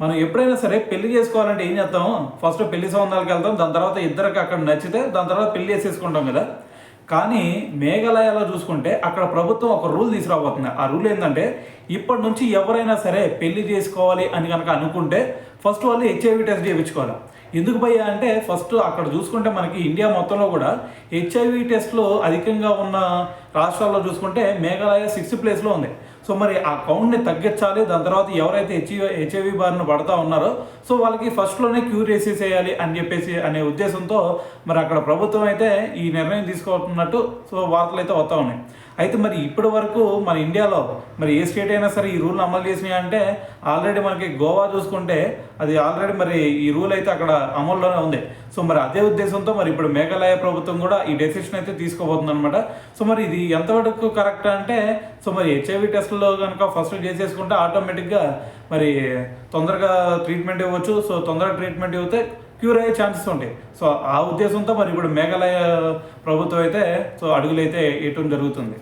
మనం ఎప్పుడైనా సరే పెళ్లి చేసుకోవాలంటే ఏం చేస్తాం? ఫస్ట్ పెళ్లి సంబంధాలకు వెళ్తాం, దాని తర్వాత ఇద్దరికి అక్కడ నచ్చితే దాని తర్వాత పెళ్లి చేసేసుకుంటాం కదా. కానీ మేఘాలయలో చూసుకుంటే అక్కడ ప్రభుత్వం ఒక రూల్ తీసుకురాబోతుంది. ఆ రూల్ ఏంటంటే ఇప్పటి నుంచి ఎవరైనా సరే పెళ్లి చేసుకోవాలి అని కనుక అనుకుంటే ఫస్ట్ వాళ్ళు హెచ్ఐవి టెస్ట్ చేయించుకోవాలి. ఎందుకు భయ్యా అంటే ఫస్ట్ అక్కడ చూసుకుంటే మనకి ఇండియా మొత్తంలో కూడా హెచ్ఐవి టెస్ట్లో అధికంగా ఉన్న రాష్ట్రాల్లో చూసుకుంటే మేఘాలయ 6th ప్లేస్లో ఉంది. సో మరి ఆ కౌంట్ని తగ్గించాలి. దాని తర్వాత ఎవరైతే హెచ్ఐవి బారిన పడతా ఉన్నారో సో వాళ్ళకి ఫస్ట్లోనే క్యూర్ చేసేసేయాలి అని చెప్పేసి అనే ఉద్దేశంతో మరి అక్కడ ప్రభుత్వం అయితే ఈ నిర్ణయం తీసుకుంటున్నట్టు సో వార్తలు అయితే వస్తూ ఉన్నాయి. అయితే మరి ఇప్పటి వరకు మన ఇండియాలో మరి ఏ స్టేట్ అయినా సరే ఈ రూల్ని అమలు చేసినాయి అంటే ఆల్రెడీ మనకి గోవా చూసుకుంటే అది ఆల్రెడీ మరి ఈ రూల్ అయితే అక్కడ అమల్లోనే ఉంది. సో మరి అదే ఉద్దేశంతో మరి ఇప్పుడు మేఘాలయ ప్రభుత్వం కూడా ఈ డెసిషన్ అయితే తీసుకోబోతుంది అనమాట. సో మరి ఇది ఎంతవరకు కరెక్ట్ అంటే సో మరి హెచ్ఐవి టెస్ట్లో కనుక ఫస్ట్ చేసేసుకుంటే ఆటోమేటిక్గా మరి తొందరగా ట్రీట్మెంట్ ఇవ్వచ్చు. సో తొందరగా ట్రీట్మెంట్ ఇవ్వతే క్యూర్ అయ్యే ఛాన్సెస్ ఉంటాయి. సో ఆ ఉద్దేశంతో మరి ఇప్పుడు మేఘాలయ ప్రభుత్వం అయితే సో అడుగులు అయితే వేయటం జరుగుతుంది.